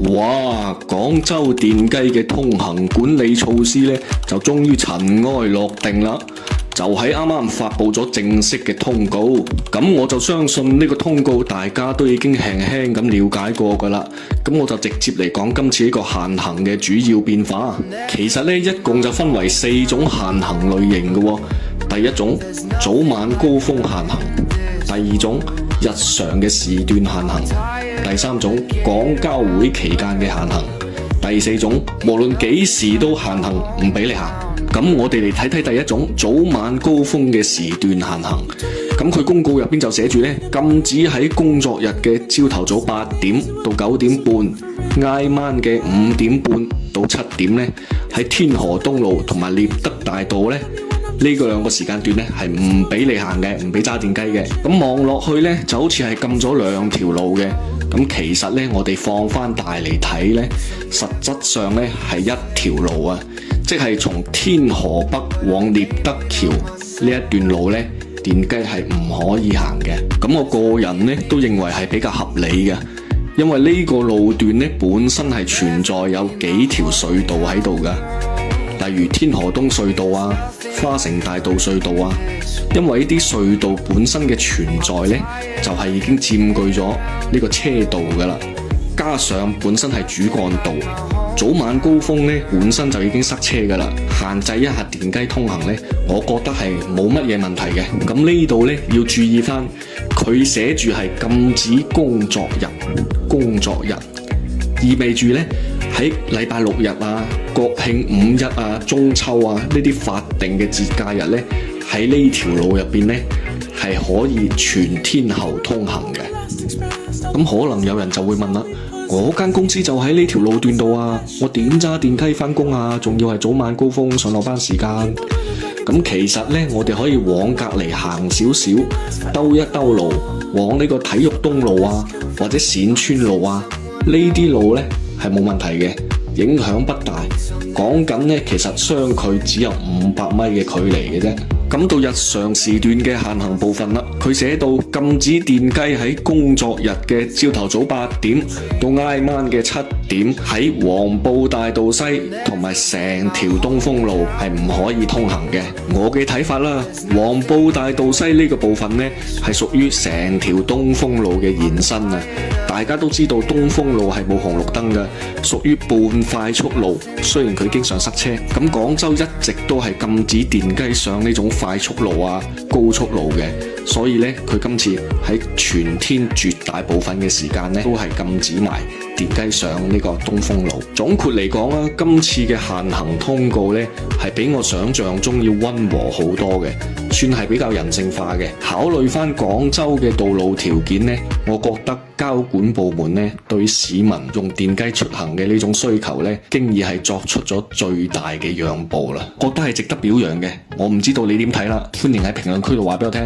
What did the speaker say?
哇！廣州電雞嘅通行管理措施呢，就終於塵埃落定啦。就喺啱啱發佈咗正式嘅通告，咁我就相信呢個通告大家都已經輕輕咁了解過噶啦。咁我就直接嚟講今次呢個限行嘅主要變化。其實呢，一共就分為4種限行類型嘅喎。第一種早晚高峰限行，第二種日常嘅時段限行，第三種廣交會期間嘅限行，第四種無論幾時都限行，唔俾你行。咁我哋嚟睇睇第一種早晚高峰嘅時段限行。咁佢公告入邊就寫住呢，禁止喺工作日嘅朝頭早8點到9點半，挨晚嘅5點半到7點呢，喺天河東路同埋獵德大道呢，呢個2個時間段呢係唔俾你行嘅，唔俾揸電雞嘅。咁望落去呢，就好似係禁咗2條路嘅。咁其實呢，我哋放翻大嚟睇呢，實質上呢係1條路啊，即係從天河北往獵德橋呢一段路呢，電雞係唔可以行嘅。咁我個人呢都認為係比較合理嘅，因為呢個路段呢本身係存在有幾條隧道喺度噶，例如天河東隧道啊、花城大道隧道啊。因為呢啲隧道本身嘅存在呢，就係已經佔據咗呢個車道噶啦，加上本身係主幹道，早晚高峰呢本身就已經塞車噶啦，限制一下電雞通行呢，我覺得係冇乜嘢問題嘅。咁呢度呢要注意翻，佢寫住係禁止工作日，意味住呢喺禮拜6日啊、國慶5日啊、中秋啊呢啲法定嘅節假日呢，喺呢條路入邊呢係可以全天候通行嘅。咁可能有人就會問啦，我間公司就喺呢條路段度啊，我點揸電雞返工啊？仲要係早晚高峰上落班時間。咁其實呢，我哋可以往隔離行少少，兜一兜路，往呢個體育東路啊，或者冼村路啊，呢啲路呢係冇問題嘅，影響不大。講緊呢，其實相距只有500米嘅距離嘅啫。咁到日常時段嘅限行部分啦，佢寫到禁止電雞喺工作日嘅朝頭早8點到挨晚嘅7點喺黃埔大道西同埋成條東風路係唔可以通行嘅。我嘅睇法啦，黃埔大道西呢個部分呢係屬於成條東風路嘅延伸啊。大家都知道東風路係冇紅綠燈嘅，屬於半快速路，雖然佢經常塞車。咁廣州一直都係禁止電雞上呢種快速路啊、高速路嘅，所以呢，佢今次喺全天絕大部分嘅時間呢，都係禁止埋電雞上呢個東風路。總括嚟講啦，今次嘅限行通告呢，係比我想象中要溫和好多嘅，算係比較人性化嘅。考慮翻廣州嘅道路條件呢，我覺得交管部門呢，對市民用電雞出行嘅呢種需求呢，經已係作出咗最大嘅讓步啦，覺得係值得表揚嘅。我唔知道你點睇啦，歡迎喺評論區度話俾我聽。